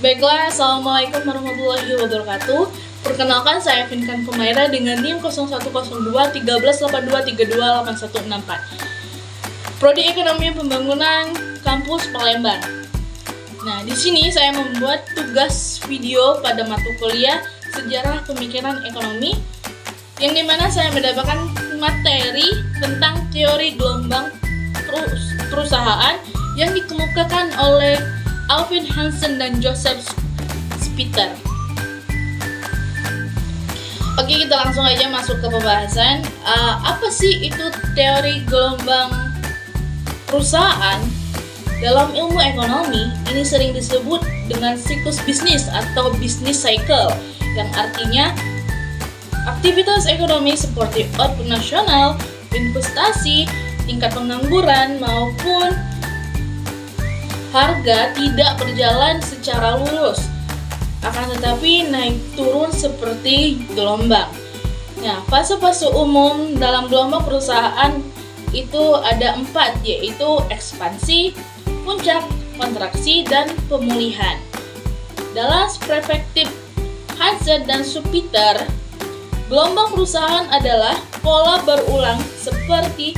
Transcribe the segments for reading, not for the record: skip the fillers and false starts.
Baiklah, Assalamualaikum warahmatullahi wabarakatuh. Perkenalkan, saya Vinkan Kumaira dengan NIM 0102 1382 32 8164. Prodi Ekonomi Pembangunan Kampus Palembang. Nah, di sini saya membuat tugas video pada mata kuliah Sejarah Pemikiran Ekonomi, yang dimana saya mendapatkan materi tentang teori gelombang perusahaan yang dikemukakan oleh Alvin Hansen dan Joseph Schumpeter. Oke, kita langsung aja masuk ke pembahasan. Apa sih itu teori gelombang perusahaan? Dalam ilmu ekonomi, ini sering disebut dengan siklus bisnis atau business cycle, yang artinya aktivitas ekonomi seperti output nasional, investasi, tingkat pengangguran, maupun harga tidak berjalan secara lurus, akan tetapi naik turun seperti gelombang. Nah, fase-fase umum dalam gelombang perusahaan itu ada 4, yaitu ekspansi, puncak, kontraksi, dan pemulihan. Dalam perspektif Hansen dan Schumpeter, gelombang perusahaan adalah pola berulang seperti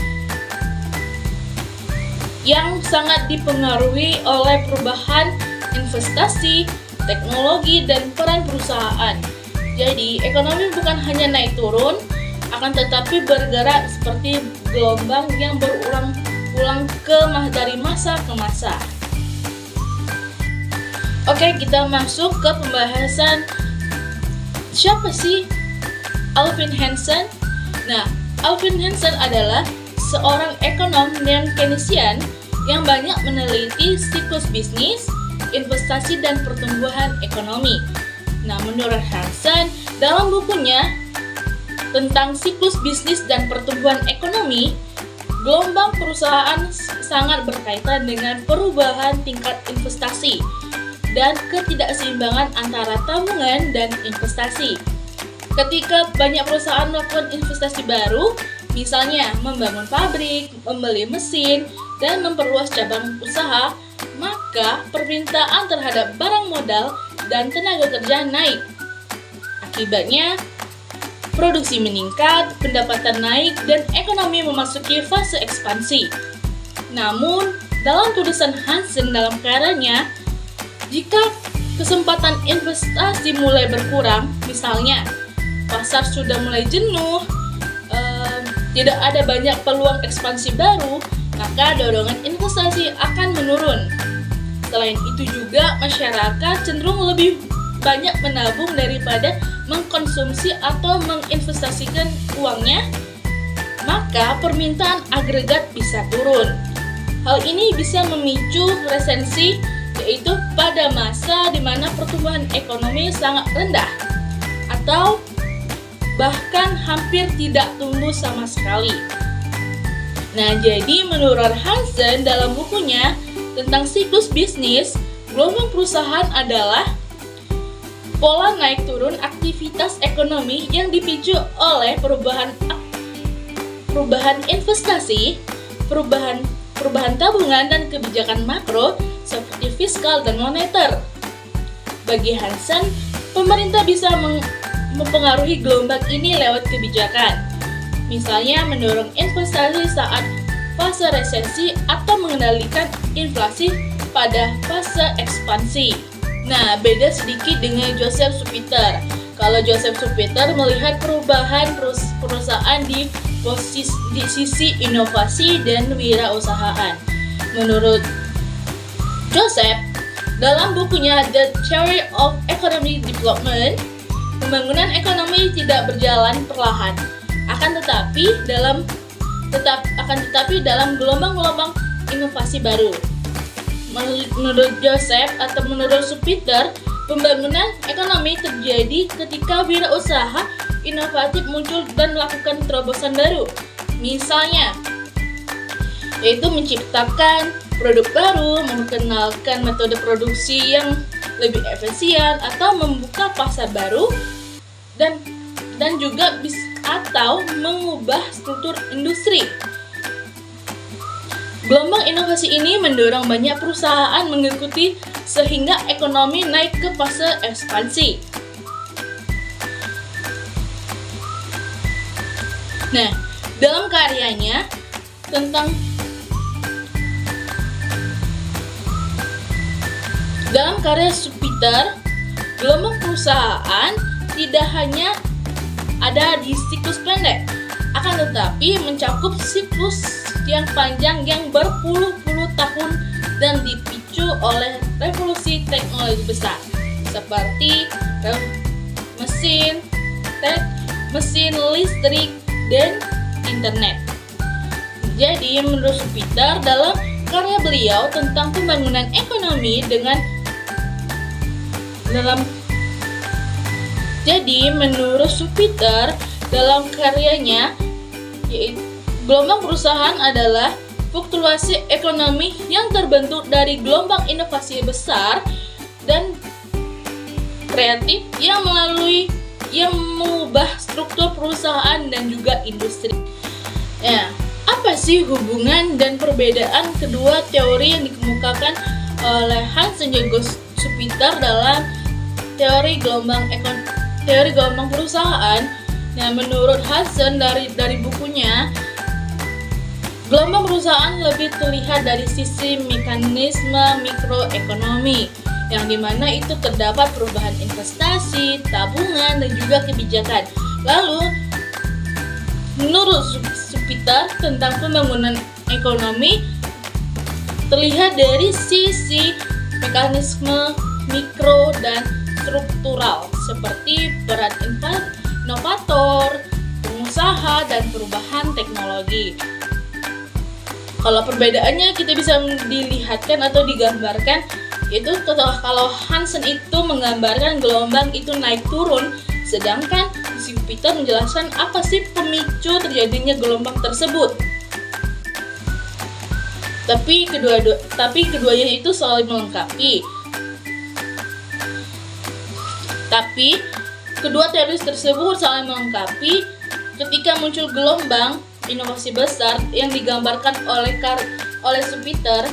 yang sangat dipengaruhi oleh perubahan investasi, teknologi, dan peran perusahaan. Jadi, ekonomi bukan hanya naik turun, akan tetapi bergerak seperti gelombang yang berulang-ulang dari masa ke masa. Oke, kita masuk ke pembahasan siapa sih Alvin Hansen? Nah, Alvin Hansen adalah seorang ekonom dan keynesian yang banyak meneliti siklus bisnis, investasi, dan pertumbuhan ekonomi. Nah, menurut Hansen, dalam bukunya tentang siklus bisnis dan pertumbuhan ekonomi, gelombang perusahaan sangat berkaitan dengan perubahan tingkat investasi dan ketidakseimbangan antara tabungan dan investasi. Ketika banyak perusahaan melakukan investasi baru, misalnya membangun pabrik, membeli mesin, dan memperluas cabang usaha, maka permintaan terhadap barang modal dan tenaga kerja naik. Akibatnya, produksi meningkat, pendapatan naik, dan ekonomi memasuki fase ekspansi. Namun, dalam tulisan Hansen dalam karyanya, jika kesempatan investasi mulai berkurang, misalnya pasar sudah mulai jenuh, tidak ada banyak peluang ekspansi baru, maka dorongan investasi akan menurun. Selain itu juga, masyarakat cenderung lebih banyak menabung daripada mengkonsumsi atau menginvestasikan uangnya, maka permintaan agregat bisa turun. Hal ini bisa memicu resesi, yaitu pada masa di mana pertumbuhan ekonomi sangat rendah atau bahkan hampir tidak tumbuh sama sekali. Nah, jadi menurut Hansen dalam bukunya tentang siklus bisnis, gelombang perusahaan adalah pola naik turun aktivitas ekonomi yang dipicu oleh perubahan investasi, perubahan tabungan, dan kebijakan makro seperti fiskal dan moneter. Bagi Hansen, pemerintah bisa mempengaruhi gelombang ini lewat kebijakan, misalnya mendorong investasi saat fase resesi atau mengendalikan inflasi pada fase ekspansi. Nah, beda sedikit dengan Joseph Schumpeter. Kalau Joseph Schumpeter melihat perubahan perusahaan di sisi inovasi dan wirausahaan. Menurut Joseph, dalam bukunya The Theory of Economic Development, pembangunan ekonomi tidak berjalan perlahan, akan tetapi dalam gelombang-gelombang inovasi baru. Menurut Joseph atau menurut Schumpeter, pembangunan ekonomi terjadi ketika wirausaha inovatif muncul dan melakukan terobosan baru. Misalnya, yaitu menciptakan produk baru, memperkenalkan metode produksi yang lebih efisien, atau membuka pasar baru, dan juga atau mengubah struktur industri. Gelombang inovasi ini mendorong banyak perusahaan mengikuti sehingga ekonomi naik ke fase ekspansi. Nah, dalam karyanya dalam karya Schumpeter, gelombang perusahaan tidak hanya ada di siklus pendek, akan tetapi mencakup siklus yang panjang yang berpuluh-puluh tahun dan dipicu oleh revolusi teknologi besar seperti mesin listrik dan internet. Jadi menurut Schumpeter, dalam karya beliau tentang pembangunan ekonomi menurut Schumpeter dalam karyanya, gelombang perusahaan adalah fluktuasi ekonomi yang terbentuk dari gelombang inovasi besar dan kreatif yang mengubah struktur perusahaan dan juga industri. Ya, apa sih hubungan dan perbedaan kedua teori yang dikemukakan oleh Hans dan juga Schumpeter dalam teori gelombang perusahaan? Nah, menurut Hansen dari bukunya, gelombang perusahaan lebih terlihat dari sisi mekanisme mikroekonomi, yang dimana itu terdapat perubahan investasi, tabungan, dan juga kebijakan. Lalu, menurut Schumpeter tentang pembangunan ekonomi terlihat dari sisi mekanisme mikro dan struktural, seperti peran inovator, pengusaha, dan perubahan teknologi. Kalau perbedaannya kita bisa dilihatkan atau digambarkan, itu kalau Hansen itu menggambarkan gelombang itu naik turun, sedangkan Schumpeter menjelaskan apa sih pemicu terjadinya gelombang tersebut. Tapi keduanya itu saling melengkapi. Kedua teori tersebut saling melengkapi. Ketika muncul gelombang inovasi besar yang digambarkan oleh Schumpeter,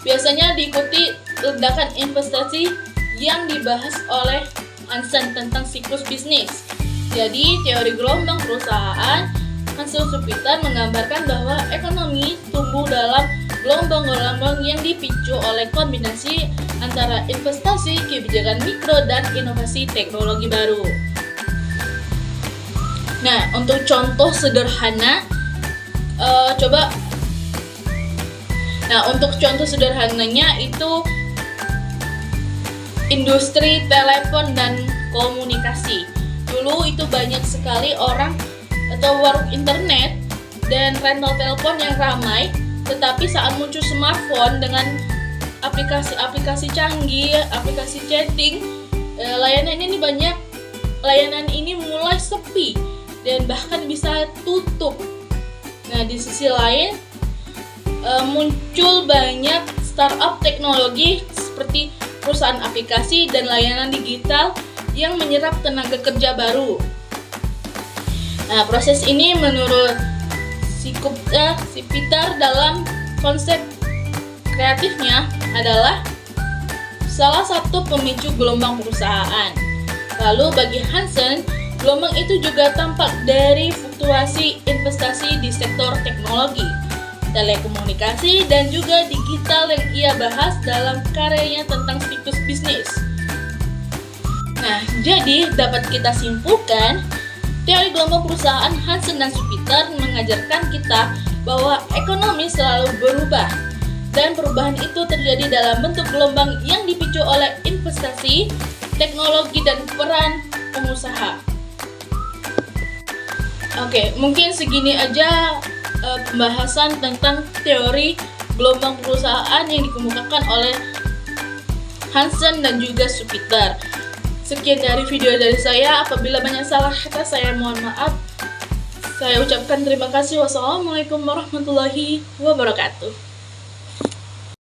biasanya diikuti ledakan investasi yang dibahas oleh Hansen tentang siklus bisnis. Jadi, teori gelombang perusahaan Hansen Schumpeter menggambarkan bahwa ekonomi tumbuh dalam gelombang-gelombang yang dipicu oleh kombinasi antara investasi, kebijakan mikro, dan inovasi teknologi baru. Nah, untuk contoh sederhana, untuk contoh sederhananya itu industri telepon dan komunikasi. Dulu itu banyak sekali orang atau warung internet dan rental telepon yang ramai, tetapi saat muncul smartphone dengan aplikasi-aplikasi canggih, aplikasi chatting, layanan ini mulai sepi dan bahkan bisa tutup. Nah, di sisi lain muncul banyak startup teknologi seperti perusahaan aplikasi dan layanan digital yang menyerap tenaga kerja baru. Nah, proses ini menurut Schumpeter dalam konsep kreatifnya adalah salah satu pemicu gelombang perusahaan. Lalu bagi Hansen, gelombang itu juga tampak dari fluktuasi investasi di sektor teknologi, telekomunikasi, dan juga digital yang ia bahas dalam karyanya tentang siklus bisnis. Nah, jadi dapat kita simpulkan, teori gelombang perusahaan Hansen dan Schumpeter mengajarkan kita bahwa ekonomi selalu berubah, dan perubahan itu terjadi dalam bentuk gelombang yang dipicu oleh investasi, teknologi, dan peran pengusaha. Oke, mungkin segini aja pembahasan tentang teori gelombang perusahaan yang dikemukakan oleh Hansen dan juga Schumpeter. Sekian dari video dari saya. Apabila banyak salah kata, saya mohon maaf. Saya ucapkan terima kasih. Wassalamualaikum warahmatullahi wabarakatuh.